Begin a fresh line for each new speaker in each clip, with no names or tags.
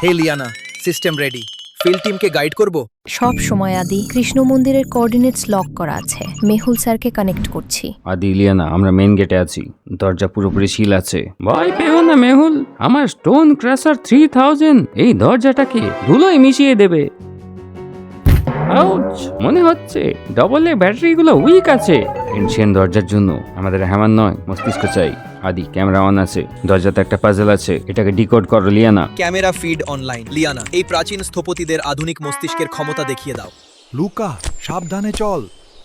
হে Liana, system ready. Field টিমকে guide করব।
সব সময় আদি কৃষ্ণ মন্দিরের কোঅর্ডিনেটস লক করা আছে। মেহুল স্যারকে কানেক্ট করছি।
আদি ইলিয়ানা, আমরা মেইন গেটে আছি। দরজা পুরোপুরি সিল আছে। ভয় পেও না মেহুল, আমার স্টোন ক্রাশার 3000 এই দরজাটাকে ধুলোয় মিশিয়ে দেবে। আউচ! মনে হচ্ছে ডবল এ ব্যাটারিগুলো উইক আছে। এনশিয়ান দরজার জন্য আমাদের হ্যামার নয়, মস্তিষ্ক চাই। আদি ক্যামেরা অন আছে, দরজাতে একটা পাজল আছে, এটাকে ডিকোড করো Liana.
Camera feed online. Liana, এই প্রাচীন স্থপতিদের আধুনিক মস্তিষ্কের ক্ষমতা দেখিয়ে দাও।
লুকা, সাবধানে চল।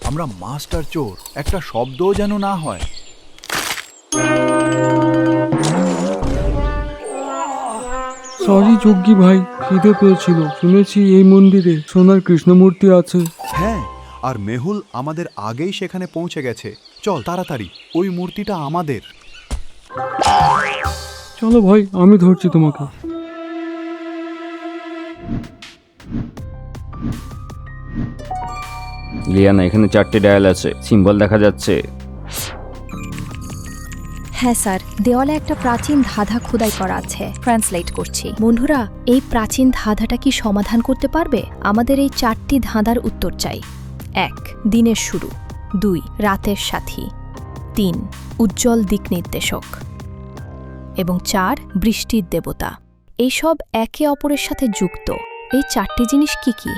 আমরা মাস্টার চোর, একটা শব্দও যেন না হয়।
সরি যজ্ঞি ভাই, খিদে পেয়েছিল। শুনেছি এই মন্দিরে সোনার কৃষ্ণমূর্তি আছে।
হ্যাঁ, আর মেহুল আমাদের আগেই সেখানে পৌঁছে গেছে। চল তাড়াতাড়ি, ওই মূর্তিটা আমাদের।
চলো ভাই, আমি ধরছি তোমাকে।
লিয়ানা, এখানে 4টে ডায়াল আছে, সিম্বল দেখা যাচ্ছে।
হ্যাঁ স্যার, দেওয়ালে একটা প্রাচীন ধাঁধা খোদাই করা আছে। ট্রান্সলেট করছি। বন্ধুরা, এই প্রাচীন ধাঁধাটা কি সমাধান করতে পারবে? আমাদের এই 4টি ধাঁধার উত্তর চাই। 1. দিনের শুরু। 2. রাতের সাথী। 3. উজ্জ্বল দিক নির্দেশক। এবং 4. বৃষ্টির দেবতা। এইসব একে অপরের সাথে যুক্ত। এই 4টি জিনিস কি কি?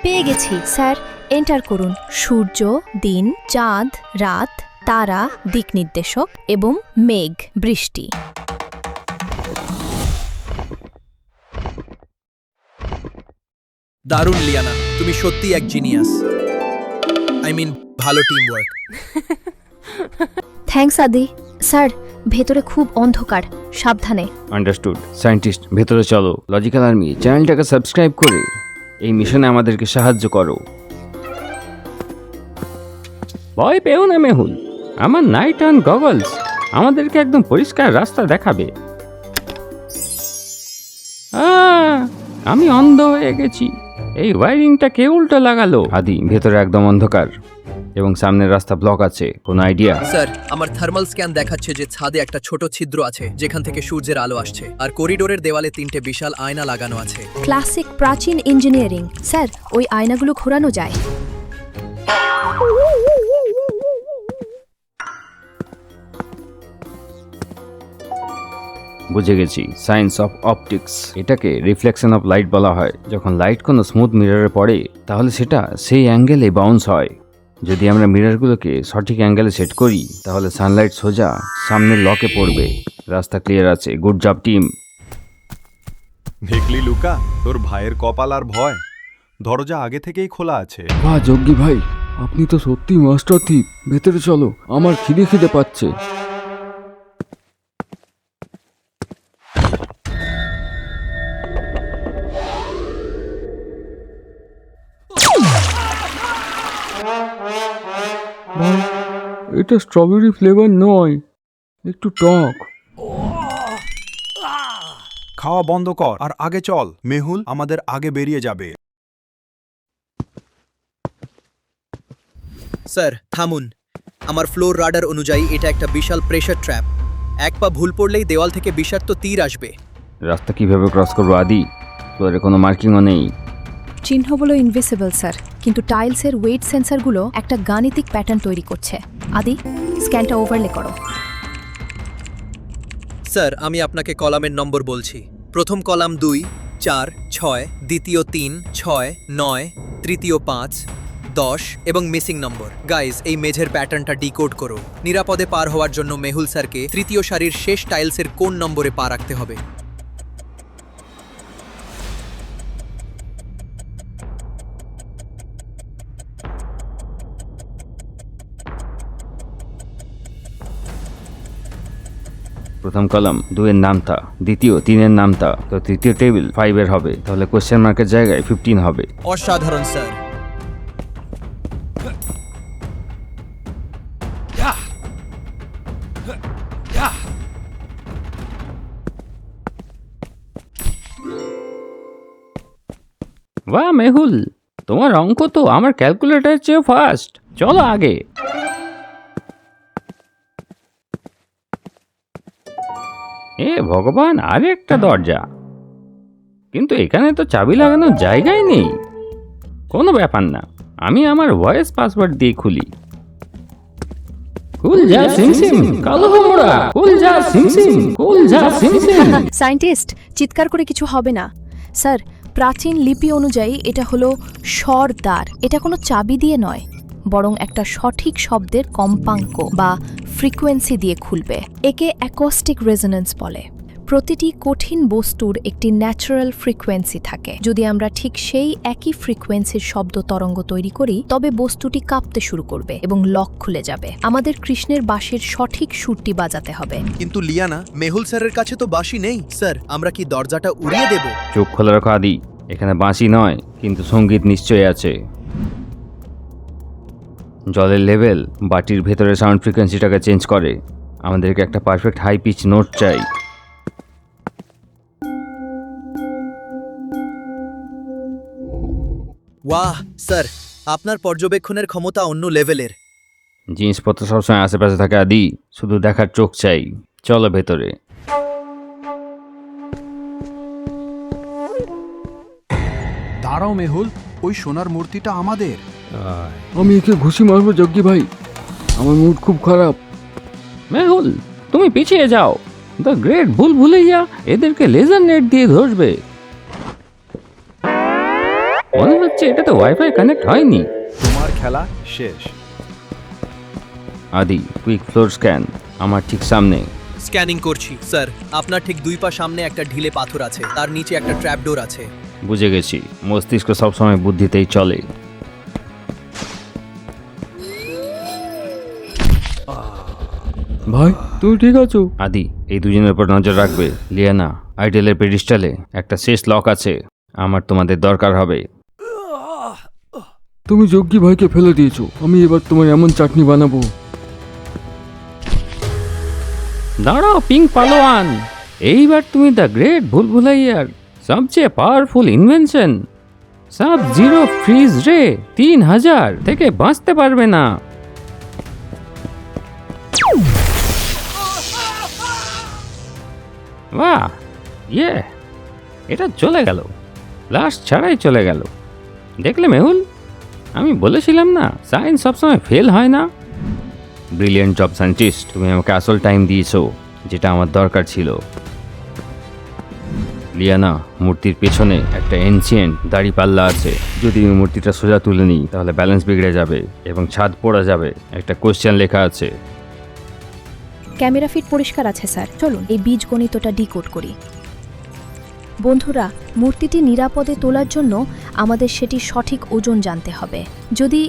পেয়ে গেছি স্যার, এন্টার করুন। সূর্য, দিন, চাঁদ, রাত, তারা, দিক নির্দেশক এবং মেঘ, বৃষ্টি।
দারুণ লিয়ানা, তুমি সত্যি এক জিনিয়াস। ভালো টিম ওয়ার্ক।
থ্যাঙ্কস আদি। স্যার, ভেতরে খুব অন্ধকার, সাবধানে।
আন্ডারস্টুড। সায়েন্টিস্ট, ভেতরে চলো। লজিক্যাল আর্মি চ্যানেলটাকে সাবস্ক্রাইব করে এই মিশনে আমাদেরকে সাহায্য করো। ভয় পেও না মেহুল, আমার নাইট অন গগলস আমাদেরকে একদম পরিষ্কার রাস্তা দেখাবে। আমি অন্ধ হয়ে গেছি। এই ওয়্যারিংটা কে উল্টো লাগালো? আদি, ভেতরে একদম অন্ধকার এবং সামনের রাস্তা ব্লক আছে। কোনো আইডিয়া?
স্যার, আমার থার্মাল স্ক্যান দেখাচ্ছে যে ছাদে একটা ছোট ছিদ্র আছে যেখান থেকে সূর্যের আলো আসছে, আর করিডোরের দেওয়ালে 3টে বিশাল আয়না লাগানো আছে।
ক্লাসিক প্রাচীন ইঞ্জিনিয়ারিং। স্যার, ওই আয়নাগুলো ঘোরানো যায়।
বুঝে গেছি, সায়েন্স অফ অপটিক্স। এটাকে রিফ্লেকশন অফ লাইট বলা হয়। যখন লাইট কোনো স্মুথ মিররে পড়ে তাহলে সেটা সেই অ্যাঙ্গেলে বাউন্স হয়। যদি আমরা মিররগুলোকে সঠিক অ্যাঙ্গেলে সেট করি তাহলে সানলাইট সোজা সামনের লকে পড়বে। রাস্তা ক্লিয়ার আছে। Good job team.
দেখলি লুকা, তোর ভাইয়ের কপাল আর ভয়। দরজা আগে থেকেই খোলা আছে।
বাহ যজ্ঞি ভাই, আপনি তো সত্যি মাস্টার থিপ। ভেতরে চলো, আমার খিদে পাচ্ছে। ভাই, এটা স্ট্রবেরি ফ্লেভার নয়, একটু টক।
খাওয়া বন্ধ কর আর আগে চল। মেহুল আমাদের আগে বেরিয়ে যাবে।
স্যার থামুন, আমার ফ্লোর রাডার অনুযায়ী এটা একটা বিশাল প্রেশার ট্র্যাপ। এক পা ভুল পড়লেই দেওয়াল থেকে বিষাক্ত তীর আসবে।
রাস্তা কিভাবে ক্রস করবো আদি? ফ্লোরে কোনো মার্কিংও নেই।
চিহ্নগুলো ইনভিসিবল স্যার, কিন্তু টাইলসের ওয়েট সেন্সরগুলো একটা গাণিতিক প্যাটার্ন তৈরি করছে। আদি, স্ক্যানটা ওভারলে করো।
স্যার, আমি আপনাকে কলামের নম্বর বলছি। প্রথম কলাম 2, 4, 6, দ্বিতীয় 3, 6, 9, তৃতীয় 5, 10 এবং মিসিং নম্বর। গাইজ, এই মেঝের প্যাটার্নটা ডিকোড করো। নিরাপদে পার হওয়ার জন্য মেহুল স্যারকে তৃতীয় সারির শেষ টাইলসের কোন নম্বরে পা রাখতে হবে?
প্রথম কলাম 2 এর নামতা, দ্বিতীয় 3 এর নামতা, তো তৃতীয় টেবিল 5 এর হবে। তাহলে কোশ্চেন মার্কের জায়গায় 15 হবে।
অসাধারণ স্যার।
বাহ মেহুল, তোমার অঙ্ক তো আমার ক্যালকুলেটরের চেয়ে ফাস্ট। চলো আগে। এ ভগবান, আরে একটা দরজা, কিন্তু এখানে তো চাবি লাগানোর জায়গাই নেই। কোনো ব্যাপার না, আমি আমার ভয়েস পাসওয়ার্ড দিয়ে খুলি। কুল যা সিমসিম, কালো ভোমরা, কুল যা সিমসিম, কুল যা সিমসিম।
সায়েন্টিস্ট, চিৎকার করে কিছু হবে না। স্যার, প্রাচীন লিপি অনুযায়ী এটা হলো স্বরদ্বার। এটা কোনো চাবি দিয়ে নয়, বরং একটা সঠিক শব্দের কম্পাঙ্ক বা ফ্রিকোয়েন্সি দিয়ে খুলবে। একে অ্যাকোস্টিক রেজোন্যান্স বলে। প্রতিটি কঠিন বস্তুর একটি ন্যাচারাল ফ্রিকোয়েন্সি থাকে। যদি আমরা ঠিক সেই একই ফ্রিকোয়েন্সির শব্দ তরঙ্গ তৈরি করি, তবে বস্তুটি কাঁপতে শুরু করবে এবং লক খুলে যাবে। আমাদের কৃষ্ণের বাঁশির সঠিক সুরটি বাজাতে হবে।
কিন্তু লিয়ানা, মেহুল স্যারের কাছে তো বাঁশি নেই। স্যার, আমরা কি দরজাটা উড়িয়ে দেব?
চোখ খোলা রাখো আদি, এখানে বাঁশি নয় কিন্তু সঙ্গীত নিশ্চয়ই আছে। জলের লেভেল বাটির ভেতরে সাউন্ড ফ্রিকোয়েন্সিটাকে চেঞ্জ করে। আমাদেরকে একটা পারফেক্ট হাই পিচ নোট চাই।
ওয়াহ স্যার, আপনার পর্যবেক্ষণের ক্ষমতা অন্য লেভেলের।
জিনিসপত্র সবসময় আশেপাশে থাকে আদি, শুধু দেখার চোখ চাই। চলো ভেতরে।
দাঁড়াও মেহুল, ওই সোনার মূর্তিটা আমাদের।
আমি একে ঘুষি মারবো যজ্ঞি ভাই, আমার মুড খুব খারাপ।
মেহুল, তুমি পিছিয়ে যাও। দ্য গ্রেট ভুলভুলাইয়া এদেরকে লেজার নেট দিয়ে ধরবে। মনে হচ্ছে এটাতে ওয়াইফাই কানেক্ট হয়নি।
তোমার খেলা শেষ।
আদি, কুইক ফ্লোর স্ক্যান আমার ঠিক সামনে।
স্ক্যানিং করছি স্যার। আপনার ঠিক 2 পা সামনে একটা ঢিলে পাথর আছে, তার নিচে একটা ট্র্যাপডোর আছে।
বুঝে গেছি, মস্তিষ্ক সবসময় বুদ্ধিতেই চলে।
ভাই, তুমি ঠিক আছো?
আদি, এই দুজনের উপর নজর রাখবে। লিয়ানা, আইডেলের পেডিস্টালে একটা শেষ লক আছে, আমার তোমাদের দরকার হবে।
তুমি যজ্ঞি ভাইকে ফেলে দিয়েছো, আমি এবার তোমার এমন চাটনি বানাবো।
দাঁড়াও পিঙ্ক পালোয়ান, এইবার তুমি দ্য গ্রেট ভুলভুলাইয়ার সবচেয়ে powerful invention sub zero fridge রে 3000 থেকে বাঁচতে পারবে না। বাহ, এটা চলে গেল, লাস্ট ছাড়াই চলে গেল। দেখলে মেহুল, আমি বলেছিলাম না সায়েন্স সবসময় ফেল হয় না। ব্রিলিয়েন্ট জব সায়েন্টিস্ট, তুমি আমাকে আসল টাইম দিয়েছো, যেটা আমার দরকার ছিল। লিয়ানা, মূর্তির পেছনে একটা এনশিয়েন্ট দাড়ি পাল্লা আছে। যদি আমি মূর্তিটা সোজা তুলে নিই তাহলে ব্যালেন্স বিগড়ে যাবে এবং ছাদ পড়া যাবে। একটা কোশ্চেন লেখা আছে।
ক্যামেরা ফিট পরিষ্কার আছে স্যার। চলুন এই বীজগণিতটা ডিকোড করি। বন্ধুরা, মূর্তিটি নিরাপদে তোলার জন্য আমাদের সেটির সঠিক ওজন জানতে হবে। যদি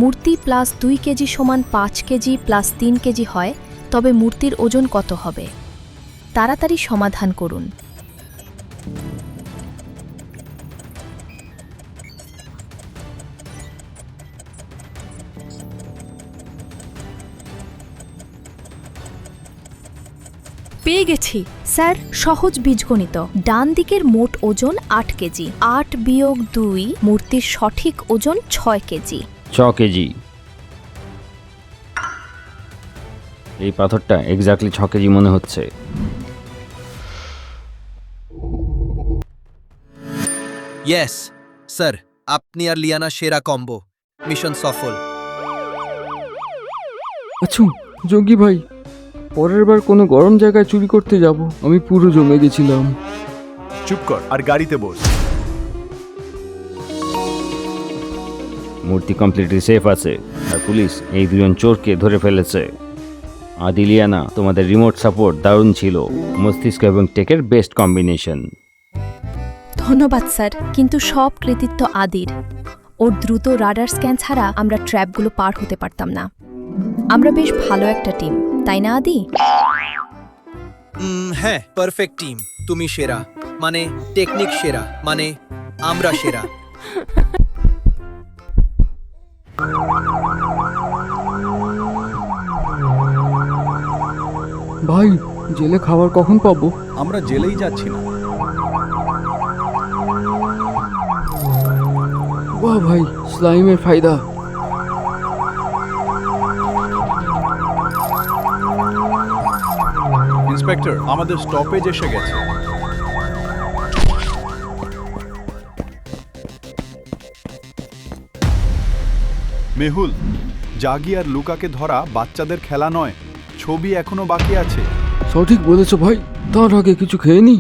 মূর্তি প্লাস 2 কেজি সমান 5 কেজি প্লাস 3 কেজি হয়, তবে মূর্তির ওজন কত হবে? তাড়াতাড়ি সমাধান করুন। পেয়ে গেছি স্যার, সহজ বীজগণিত। ডান দিকের মোট ওজন 8 কেজি। 8 বিয়োগ 2, মূর্তির সঠিক ওজন 6 কেজি।
6 কেজি। এই পাথরটা এক্স্যাক্টলি 6 কেজি মনে হচ্ছে।
ইয়েস স্যার, আপনি আর লিয়ানা সেরা কম্বো। মিশন সফল।
আচ্ছা যজ্ঞি ভাই, পরের বার কোনো গরম জায়গায় চুরি করতে যাব। আমি পুরো জমে গেছিলাম।
চুপ কর আর গাড়িতে বস।
মূর্তি কমপ্লিটলি সেফ আছে আর পুলিশ এই দুজন চোরকে ধরে ফেলেছে। আদি, লিয়ানা, তোমাদের রিমোট সাপোর্ট দারুণ ছিল। মস্তিষ্ক এবং টেকের বেস্ট কম্বিনেশন।
ধন্যবাদ স্যার, কিন্তু সব কৃতিত্ব আদির। ওর দ্রুত রাডার স্ক্যান ছাড়া আমরা ট্র্যাপগুলো পার হতে পারতাম না। আমরা বেশ ভালো একটা টিম, তাই না আদি?
হ্যাঁ, পারফেক্ট টিম। তুমি সেরা, মানে টেকনিক সেরা, মানে আমরা সেরা।
ভাই, জেলে খাবার কখন পাবো?
আমরা জেলেই যাচ্ছি না।
বাহ ভাই, স্লাইমের ফায়দা।
ইন্সপেক্টর, আমাদের স্টপেজ এসে গেছে। মেহুল, জাগি আর লুকাকে ধরা বাচ্চাদের খেলা নয়, ছবি এখনো বাকি আছে।
সঠিক বলেছো ভাই, তার আগে কিছু খেয়ে নি।